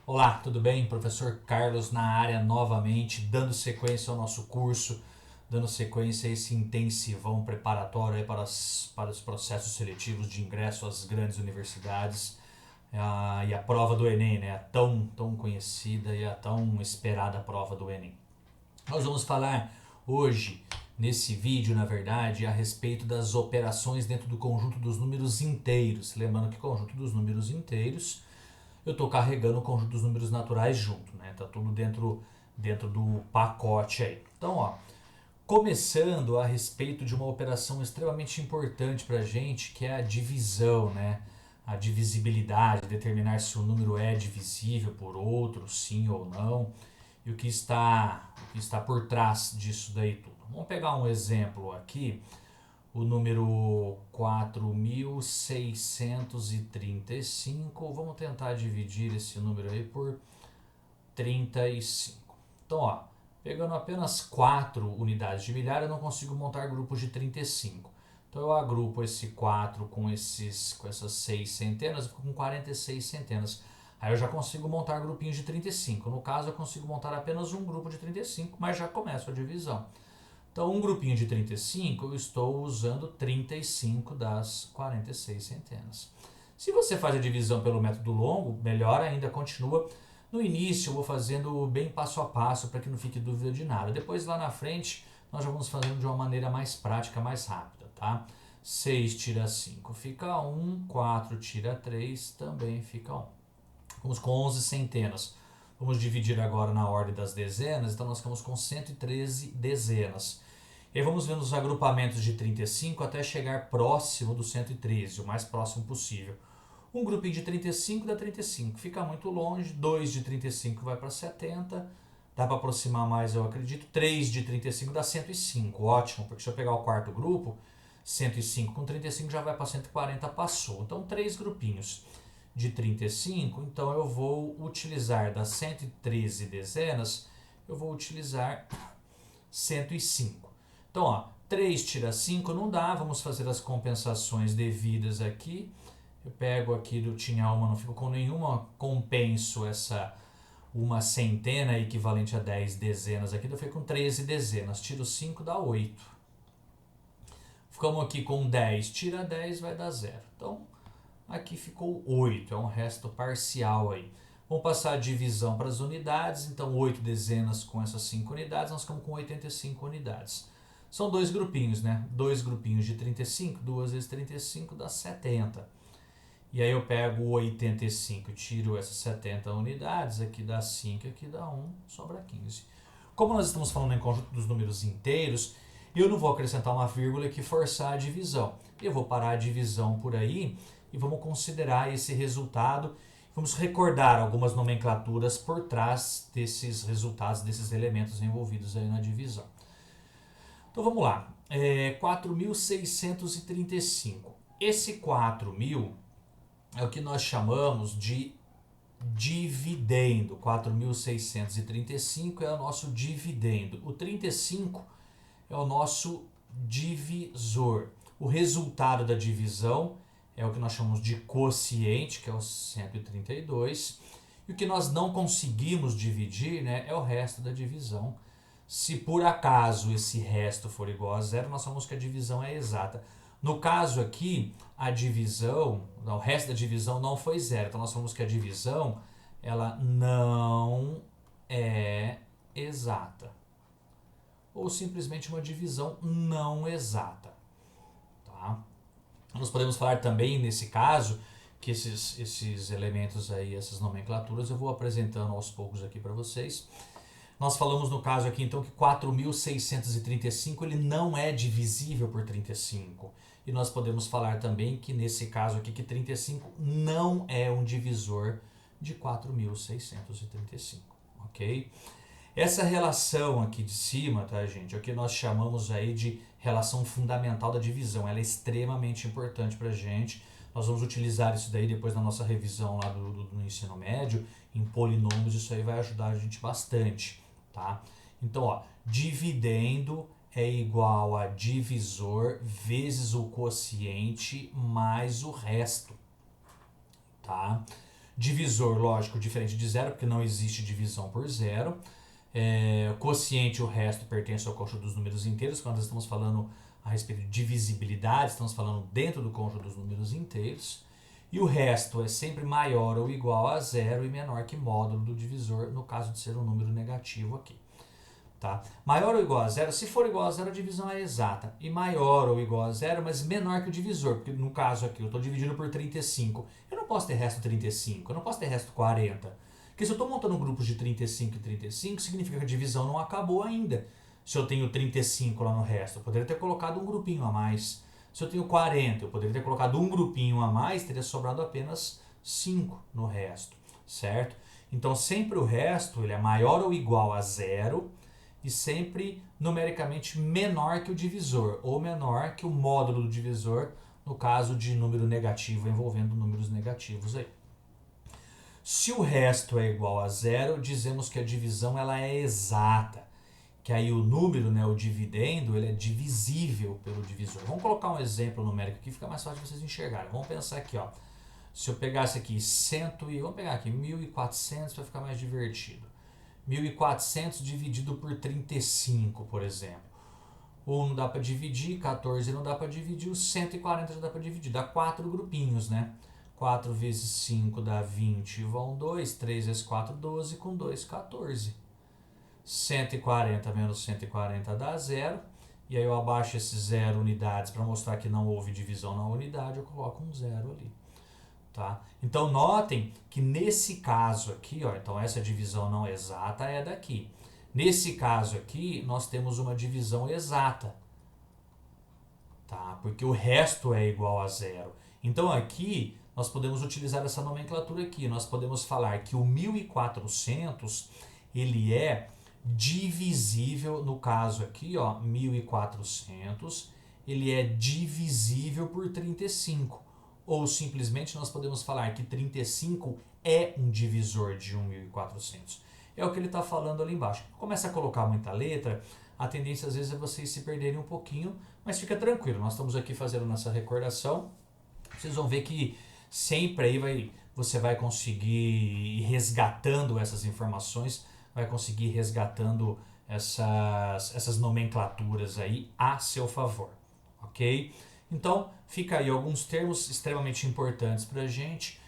Olá, tudo bem? Professor Carlos na área novamente, dando sequência ao nosso curso, dando sequência a esse intensivão preparatório aí para os processos seletivos de ingresso às grandes universidades. E a prova do Enem, né? A tão conhecida e a tão esperada prova do Enem. Nós vamos falar hoje, nesse vídeo, na verdade, a respeito das operações dentro do conjunto dos números inteiros. Lembrando que o conjunto dos números inteiros, eu estou carregando o conjunto dos números naturais junto, né? Tá tudo dentro do pacote aí. Então, ó, começando a respeito de uma operação extremamente importante para a gente, que é a divisão, né? A divisibilidade, determinar se o número é divisível por outro, sim ou não, e o que está por trás disso daí tudo. Vamos pegar um exemplo aqui, o número 4.635. Vamos tentar dividir esse número aí por 35. Então, ó, pegando apenas 4 unidades de milhar, eu não consigo montar grupos de 35. Então eu agrupo esse 4 com essas 6 centenas, eu fico com 46 centenas. Aí eu já consigo montar grupinhos de 35. No caso, eu consigo montar apenas um grupo de 35, mas já começo a divisão. Então, um grupinho de 35, eu estou usando 35 das 46 centenas. Se você faz a divisão pelo método longo, melhor ainda, continua. No início, eu vou fazendo bem passo a passo para que não fique dúvida de nada. Depois, lá na frente, nós já vamos fazendo de uma maneira mais prática, mais rápida, tá? 6 tira 5 fica 1, 4 tira 3 também fica 1. Vamos com 11 centenas. Vamos dividir agora na ordem das dezenas, então nós ficamos com 113 dezenas. E aí vamos vendo os agrupamentos de 35 até chegar próximo do 113, o mais próximo possível. Um grupinho de 35 dá 35, fica muito longe. 2 de 35 vai para 70, dá para aproximar mais, eu acredito. 3 de 35 dá 105, ótimo, porque se eu pegar o quarto grupo, 105 com 35 já vai para 140, passou. Então, 3 grupinhos de 35, então eu vou utilizar das 113 dezenas, eu vou utilizar 105. Então, ó, 3 tira 5 não dá, vamos fazer as compensações devidas aqui. Eu pego aqui do tinha uma, não fico com nenhuma, compenso essa uma centena equivalente a 10 dezenas aqui, eu fico com 13 dezenas, tiro 5 dá 8. Ficamos aqui com 10, tira 10 vai dar 0. Então, aqui ficou 8, é um resto parcial aí. Vamos passar a divisão para as unidades, então 8 dezenas com essas 5 unidades, nós ficamos com 85 unidades. São dois grupinhos, né? Dois grupinhos de 35, 2 vezes 35 dá 70. E aí eu pego o 85, tiro essas 70 unidades, aqui dá 5, aqui dá 1, sobra 15. Como nós estamos falando em conjunto dos números inteiros, eu não vou acrescentar uma vírgula que forçar a divisão. Eu vou parar a divisão por aí e vamos considerar esse resultado. Vamos recordar algumas nomenclaturas por trás desses resultados, desses elementos envolvidos aí na divisão. Então vamos lá. 4.635. Esse 4.000 é o que nós chamamos de dividendo. 4.635 é o nosso dividendo. O 35 é o nosso divisor. O resultado da divisão é o que nós chamamos de quociente, que é o 132. E o que nós não conseguimos dividir, né, é o resto da divisão. Se por acaso esse resto for igual a zero, nós chamamos que a divisão é exata. No caso aqui, a divisão, o resto da divisão não foi zero. Então nós falamos que a divisão ela não é exata. Ou simplesmente uma divisão não exata. Tá? Nós podemos falar também, nesse caso, que esses elementos aí, essas nomenclaturas, eu vou apresentando aos poucos aqui para vocês. Nós falamos no caso aqui então que 4.635 ele não é divisível por 35. E nós podemos falar também que nesse caso aqui que 35 não é um divisor de 4.635, ok? Essa relação aqui de cima, tá, gente, é o que nós chamamos aí de relação fundamental da divisão. Ela é extremamente importante pra gente. Nós vamos utilizar isso daí depois na nossa revisão lá do ensino médio, em polinômios, isso aí vai ajudar a gente bastante, tá? Então, ó, dividendo é igual a divisor vezes o quociente mais o resto, tá? Divisor, lógico, diferente de zero, porque não existe divisão por zero. O quociente, o resto, pertence ao conjunto dos números inteiros. Quando nós estamos falando a respeito de divisibilidade, estamos falando dentro do conjunto dos números inteiros. E o resto é sempre maior ou igual a zero e menor que módulo do divisor, no caso de ser um número negativo aqui. Tá? Maior ou igual a zero, se for igual a zero, a divisão é exata. E maior ou igual a zero, mas menor que o divisor, porque no caso aqui eu estou dividindo por 35. Eu não posso ter resto 35, eu não posso ter resto 40. Porque se eu estou montando grupos de 35 e 35, significa que a divisão não acabou ainda. Se eu tenho 35 lá no resto, eu poderia ter colocado um grupinho a mais. Se eu tenho 40, eu poderia ter colocado um grupinho a mais, teria sobrado apenas 5 no resto, certo? Então sempre o resto ele é maior ou igual a zero, e sempre numericamente menor que o divisor, ou menor que o módulo do divisor, no caso de número negativo envolvendo números negativos aí. Se o resto é igual a zero, dizemos que a divisão ela é exata, que aí o número, né, o dividendo, ele é divisível pelo divisor. Vamos colocar um exemplo numérico aqui, fica mais fácil de vocês enxergarem. Vamos pensar aqui, ó. Se eu pegasse aqui vamos pegar aqui 1.400 para ficar mais divertido. 1.400 dividido por 35, por exemplo. 1 não dá para dividir, 14 não dá para dividir, os 140 já dá para dividir. Dá 4 grupinhos, né? 4 vezes 5 dá 20, vão 2. 3 vezes 4, 12, com 2, 14. 140 menos 140 dá 0. E aí eu abaixo esses 0 unidades para mostrar que não houve divisão na unidade, eu coloco um 0 ali. Tá? Então notem que nesse caso aqui, ó, então essa divisão não exata é daqui. Nesse caso aqui, nós temos uma divisão exata, tá? Porque o resto é igual a zero. Então aqui nós podemos utilizar essa nomenclatura aqui. Nós podemos falar que o 1.400 ele é divisível, no caso aqui, ó, 1.400, ele é divisível por 35. Ou simplesmente nós podemos falar que 35 é um divisor de 1.400. É o que ele está falando ali embaixo. Começa a colocar muita letra, a tendência às vezes é vocês se perderem um pouquinho, mas fica tranquilo, nós estamos aqui fazendo nossa recordação. Vocês vão ver que sempre aí você vai conseguir ir resgatando essas informações, vai conseguir ir resgatando essas nomenclaturas aí a seu favor, ok? Então, fica aí alguns termos extremamente importantes para a gente.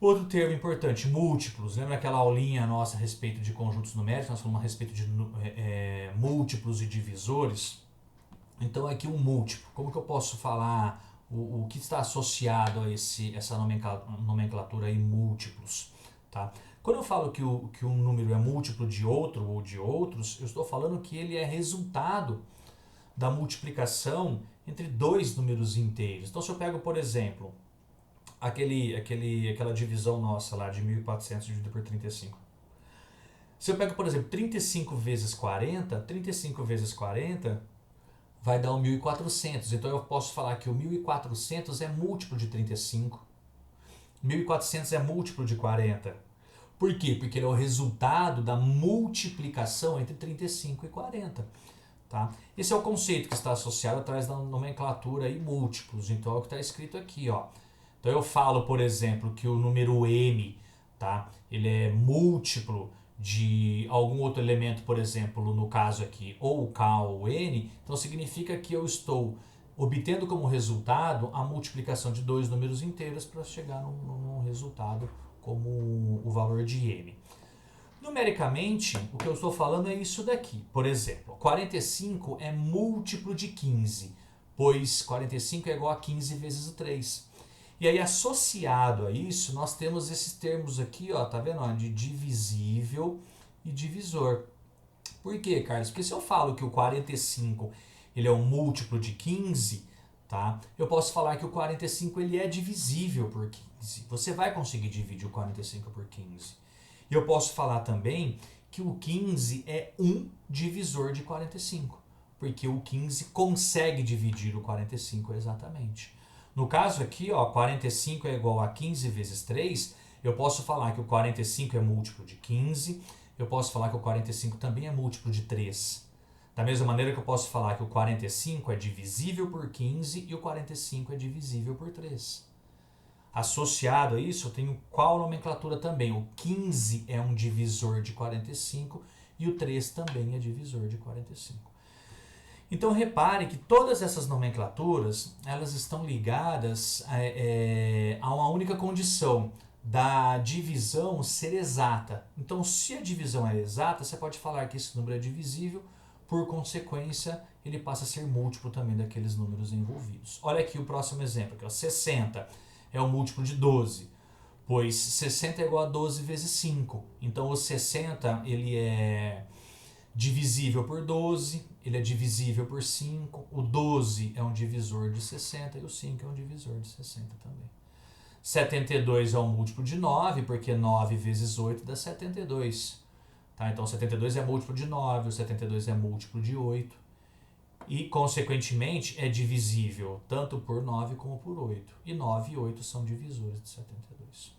Outro termo importante, múltiplos. Lembra aquela aulinha nossa a respeito de conjuntos numéricos? Nós falamos a respeito de múltiplos e divisores. Então, aqui um múltiplo. Como que eu posso falar o que está associado a essa nomenclatura aí, múltiplos? Tá? Quando eu falo que um número é múltiplo de outro ou de outros, eu estou falando que ele é resultado da multiplicação entre dois números inteiros. Então, se eu pego, por exemplo, aquela divisão nossa lá de 1.400 dividido por 35. Se eu pego, por exemplo, 35 vezes 40, 35 vezes 40 vai dar o 1.400. Então, eu posso falar que o 1.400 é múltiplo de 35. 1.400 é múltiplo de 40. Por quê? Porque ele é o resultado da multiplicação entre 35 e 40. Tá? Esse é o conceito que está associado atrás da nomenclatura e múltiplos. Então é o que está escrito aqui, ó. Então eu falo, por exemplo, que o número m, tá? Ele é múltiplo de algum outro elemento, por exemplo, no caso aqui, ou k ou n. Então significa que eu estou obtendo como resultado a multiplicação de dois números inteiros para chegar num resultado como o valor de m. Numericamente, o que eu estou falando é isso daqui. Por exemplo, 45 é múltiplo de 15, pois 45 é igual a 15 vezes o 3. E aí, associado a isso, nós temos esses termos aqui, ó, tá vendo? Ó, de divisível e divisor. Por quê, Carlos? Porque se eu falo que o 45 ele é um múltiplo de 15, tá? Eu posso falar que o 45 ele é divisível por 15. Você vai conseguir dividir o 45 por 15. E eu posso falar também que o 15 é um divisor de 45, porque o 15 consegue dividir o 45 exatamente. No caso aqui, ó, 45 é igual a 15 vezes 3, eu posso falar que o 45 é múltiplo de 15, eu posso falar que o 45 também é múltiplo de 3. Da mesma maneira que eu posso falar que o 45 é divisível por 15 e o 45 é divisível por 3. Associado a isso, eu tenho qual nomenclatura também? O 15 é um divisor de 45 e o 3 também é divisor de 45. Então repare que todas essas nomenclaturas elas estão ligadas a uma única condição da divisão ser exata. Então se a divisão é exata, você pode falar que esse número é divisível, por consequência ele passa a ser múltiplo também daqueles números envolvidos. Olha aqui o próximo exemplo, aqui, ó, 60 é o múltiplo de 12, pois 60 é igual a 12 vezes 5. Então o 60 ele é divisível por 12, ele é divisível por 5, o 12 é um divisor de 60 e o 5 é um divisor de 60 também. 72 é um múltiplo de 9, porque 9 vezes 8 dá 72. Tá? Então 72 é múltiplo de 9, o 72 é múltiplo de 8 e, consequentemente, é divisível tanto por 9 como por 8. E 9 e 8 são divisores de 72.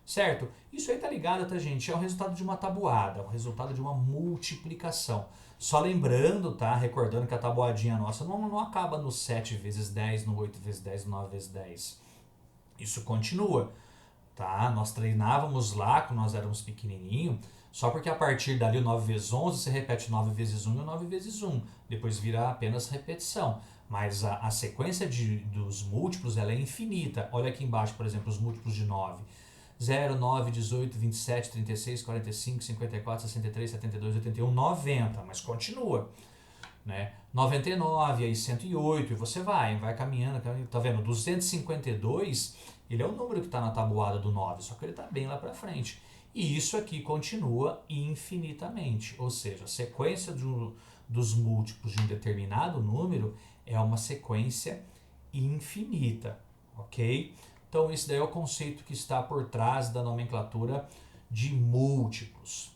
Certo? Isso aí tá ligado, tá, gente? É o resultado de uma tabuada, é o resultado de uma multiplicação. Só lembrando, tá? Recordando que a tabuadinha nossa não acaba no 7 vezes 10, no 8 vezes 10, no 9 vezes 10. Isso continua, tá? Nós treinávamos lá quando nós éramos pequenininho, só porque a partir dali o 9 vezes 11 você repete 9 vezes 1 e o 9 vezes 1. Depois vira apenas repetição. Mas a sequência dos múltiplos ela é infinita. Olha aqui embaixo, por exemplo, os múltiplos de 9. 0, 9, 18, 27, 36, 45, 54, 63, 72, 81, 90, mas continua, né? 99, aí 108, e você vai caminhando, tá vendo? 252, ele é o número que está na tabuada do 9, só que ele está bem lá para frente. E isso aqui continua infinitamente, ou seja, a sequência dos múltiplos de um determinado número é uma sequência infinita, ok? Então esse daí é o conceito que está por trás da nomenclatura de múltiplos.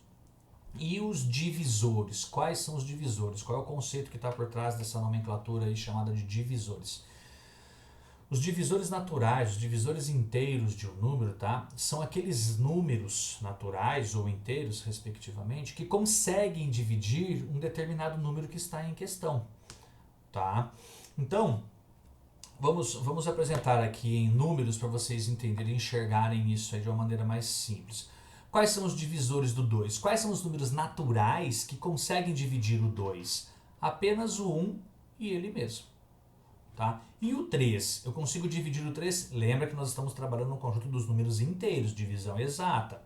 E os divisores? Quais são os divisores? Qual é o conceito que está por trás dessa nomenclatura aí chamada de divisores? Os divisores naturais, os divisores inteiros de um número, tá? São aqueles números naturais ou inteiros, respectivamente, que conseguem dividir um determinado número que está em questão, tá? Então, vamos apresentar aqui em números para vocês entenderem e enxergarem isso aí de uma maneira mais simples. Quais são os divisores do 2? Quais são os números naturais que conseguem dividir o 2? Apenas o 1 e ele mesmo. Tá? E o 3? Eu consigo dividir o 3? Lembra que nós estamos trabalhando no conjunto dos números inteiros, divisão exata.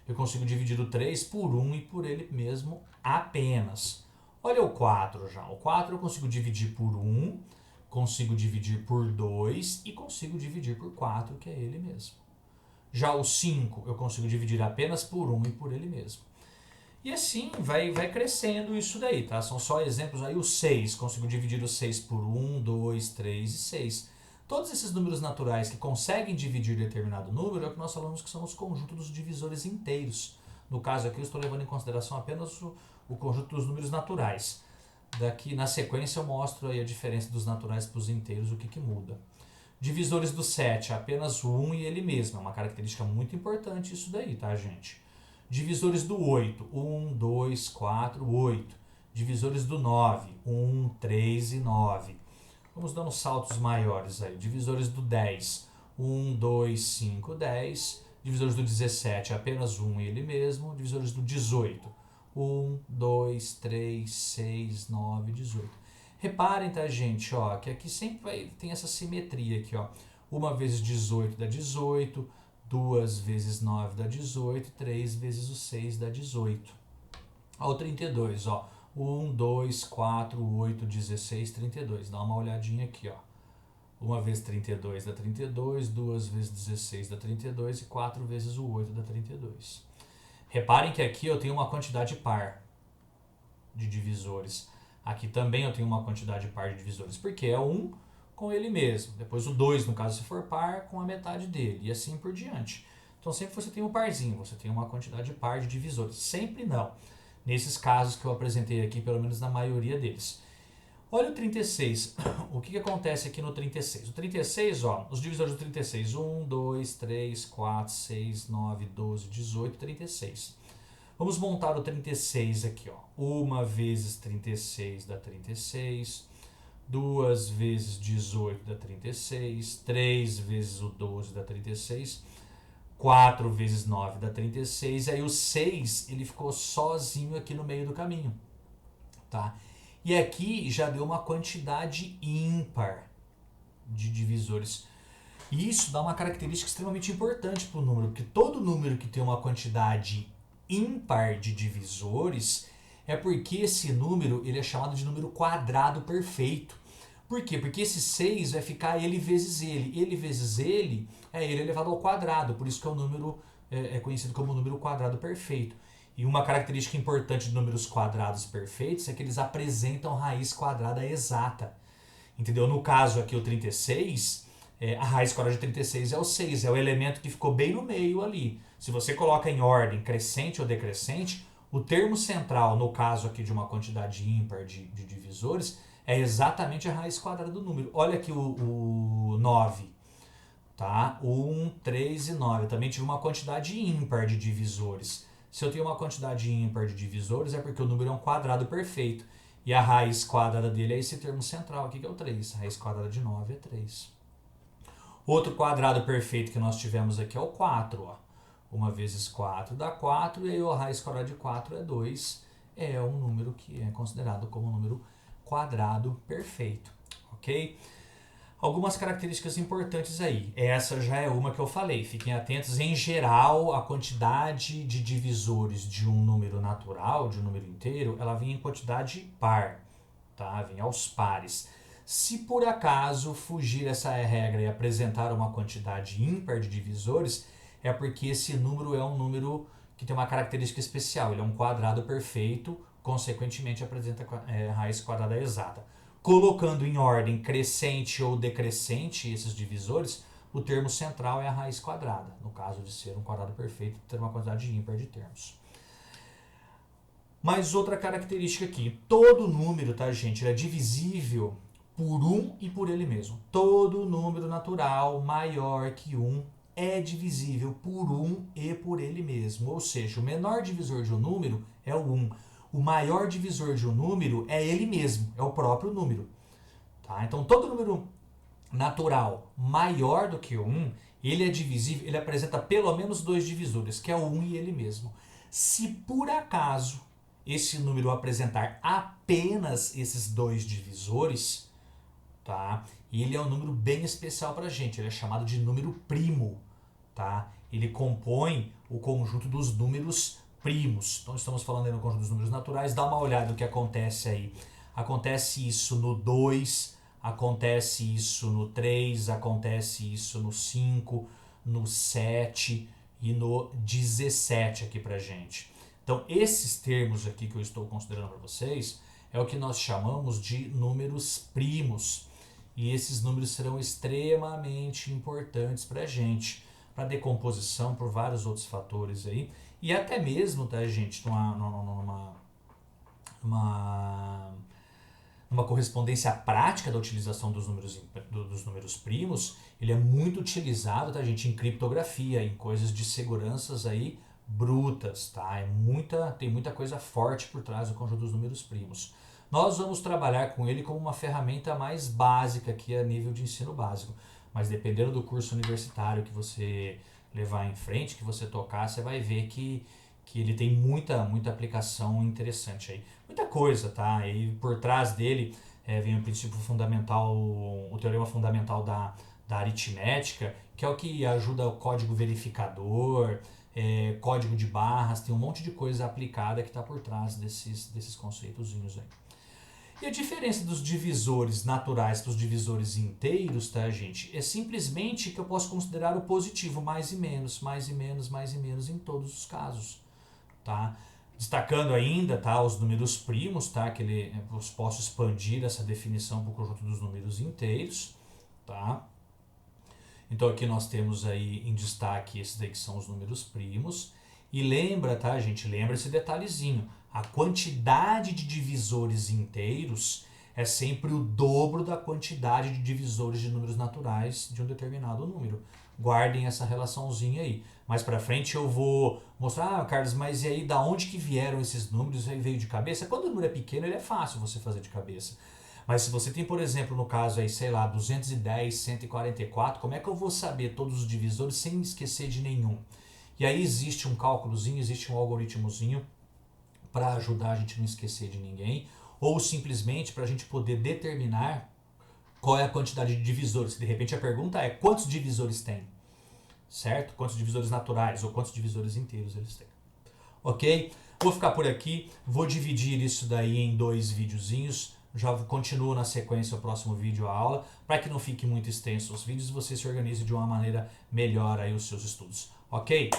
Eu consigo dividir o 3 por 1 e por ele mesmo apenas. Olha o 4 já. O 4 eu consigo dividir por 1, consigo dividir por 2 e consigo dividir por 4, que é ele mesmo. Já o 5 eu consigo dividir apenas por 1 e por ele mesmo. E assim vai crescendo isso daí, tá? São só exemplos aí. O 6, consigo dividir o 6 por 1, 2, 3 e 6. Todos esses números naturais que conseguem dividir determinado número é o que nós falamos que são os conjuntos dos divisores inteiros. No caso aqui eu estou levando em consideração apenas o conjunto dos números naturais. Daqui na sequência eu mostro aí a diferença dos naturais para os inteiros, o que muda. Divisores do 7, apenas o 1 e ele mesmo. É uma característica muito importante isso daí, tá, gente? Divisores do 8, 1, 2, 4, 8. Divisores do 9, 1, 3 e 9. Vamos dando saltos maiores aí. Divisores do 10, 1, 2, 5, 10. Divisores do 17, apenas 1 e ele mesmo. Divisores do 18, 1, 2, 3, 6, 9, 18. Reparem, tá, gente, ó, que aqui sempre tem essa simetria aqui, ó. 1 vezes 18 dá 18, 2 vezes 9 dá 18, 3 vezes o 6 dá 18. Ao 32, ó. 1, 2, 4, 8, 16, 32. Dá uma olhadinha aqui, ó. 1 vezes 32 dá 32, 2 vezes 16 dá 32 e 4 vezes o 8 dá 32. Reparem que aqui eu tenho uma quantidade par de divisores. Aqui também eu tenho uma quantidade par de divisores, porque é 1 com ele mesmo. Depois o 2, no caso, se for par, com a metade dele. E assim por diante. Então sempre você tem um parzinho, você tem uma quantidade par de divisores. Sempre não. Nesses casos que eu apresentei aqui, pelo menos na maioria deles. Olha o 36. O que acontece aqui no 36? O 36, ó, os divisores do 36. 1, 2, 3, 4, 6, 9, 12, 18, 36. Vamos montar o 36 aqui, ó. 1 vezes 36 dá 36. 2 vezes 18 dá 36, 3 vezes o 12 dá 36, 4 vezes 9 dá 36, aí o 6 ele ficou sozinho aqui no meio do caminho, tá? E aqui já deu uma quantidade ímpar de divisores. E isso dá uma característica extremamente importante para o número, porque todo número que tem uma quantidade ímpar de divisores é porque esse número ele é chamado de número quadrado perfeito. Por quê? Porque esse 6 vai ficar ele vezes ele. Ele vezes ele é ele elevado ao quadrado, por isso que é o número é conhecido como número quadrado perfeito. E uma característica importante de números quadrados perfeitos é que eles apresentam raiz quadrada exata. Entendeu? No caso aqui o 36, a raiz quadrada de 36 é o 6, é o elemento que ficou bem no meio ali. Se você coloca em ordem crescente ou decrescente, o termo central, no caso aqui de uma quantidade ímpar de divisores, é exatamente a raiz quadrada do número. Olha aqui o 9, tá? 1, 3 e 9. Eu também tive uma quantidade ímpar de divisores. Se eu tenho uma quantidade ímpar de divisores, é porque o número é um quadrado perfeito. E a raiz quadrada dele é esse termo central aqui, que é o 3. A raiz quadrada de 9 é 3. Outro quadrado perfeito que nós tivemos aqui é o 4. Ó. 1 vezes 4 dá 4, e aí a raiz quadrada de 4 é 2. É um número que é considerado como um número quadrado perfeito. Ok? Algumas características importantes aí. Essa já é uma que eu falei. Fiquem atentos. Em geral, a quantidade de divisores de um número natural, de um número inteiro, ela vem em quantidade par. Tá? Vem aos pares. Se por acaso fugir essa regra e apresentar uma quantidade ímpar de divisores, é porque esse número é um número que tem uma característica especial. Ele é um quadrado perfeito, consequentemente apresenta raiz quadrada exata. Colocando em ordem crescente ou decrescente esses divisores, o termo central é a raiz quadrada. No caso de ser um quadrado perfeito, ter uma quantidade ímpar de termos. Mas outra característica aqui, todo número, tá, gente, ele é divisível por 1 e por ele mesmo. Todo número natural maior que 1 é divisível por 1 e por ele mesmo. Ou seja, o menor divisor de um número é o 1. O maior divisor de um número é ele mesmo, é o próprio número. Tá? Então, todo número natural maior do que 1, ele é divisível, ele apresenta pelo menos 2 divisores, que é o 1 e ele mesmo. Se por acaso esse número apresentar apenas esses 2 divisores, tá? Ele é um número bem especial para a gente, ele é chamado de número primo. Tá? Ele compõe o conjunto dos números primos. Então estamos falando aí no conjunto dos números naturais. Dá uma olhada no que acontece aí. Acontece isso no 2, acontece isso no 3, acontece isso no 5, no 7 e no 17 aqui pra gente. Então esses termos aqui que eu estou considerando para vocês é o que nós chamamos de números primos. E esses números serão extremamente importantes para a gente, para decomposição, por vários outros fatores aí. E até mesmo, tá, gente, numa correspondência prática da utilização dos números primos, ele é muito utilizado, tá, gente, em criptografia, em coisas de seguranças aí brutas, tá? Tem muita coisa forte por trás do conjunto dos números primos. Nós vamos trabalhar com ele como uma ferramenta mais básica aqui a nível de ensino básico. Mas dependendo do curso universitário que você levar em frente, que você tocar, você vai ver que ele tem muita aplicação interessante aí. Muita coisa, tá? E por trás dele vem o princípio fundamental, o teorema fundamental da aritmética, que é o que ajuda o código verificador, código de barras, tem um monte de coisa aplicada que está por trás desses conceitozinhos aí. E a diferença dos divisores naturais para os divisores inteiros, tá, gente? É simplesmente que eu posso considerar o positivo, mais e menos, mais e menos, mais e menos em todos os casos, tá? Destacando ainda, tá, os números primos, tá? Que eu posso expandir essa definição para o conjunto dos números inteiros, tá? Então aqui nós temos aí em destaque esses daí que são os números primos. E lembra, tá, gente? Lembra esse detalhezinho. A quantidade de divisores inteiros é sempre o dobro da quantidade de divisores de números naturais de um determinado número. Guardem essa relaçãozinha aí. Mais pra frente eu vou mostrar, Carlos, mas e aí da onde que vieram esses números? Aí veio de cabeça? Quando o número é pequeno, ele é fácil você fazer de cabeça. Mas se você tem, por exemplo, no caso aí, sei lá, 210, 144, como é que eu vou saber todos os divisores sem esquecer de nenhum? E aí existe um cálculozinho, existe um algoritmozinho para ajudar a gente a não esquecer de ninguém, ou simplesmente para a gente poder determinar qual é a quantidade de divisores. De repente a pergunta é quantos divisores tem, certo? Quantos divisores naturais ou quantos divisores inteiros eles têm. Ok? Vou ficar por aqui, vou dividir isso daí em 2 videozinhos, já continuo na sequência o próximo vídeo a aula, para que não fique muito extenso os vídeos e você se organize de uma maneira melhor aí os seus estudos. Ok?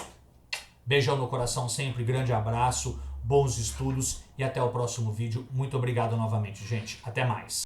Beijão no coração sempre, grande abraço, bons estudos e até o próximo vídeo. Muito obrigado novamente, gente. Até mais.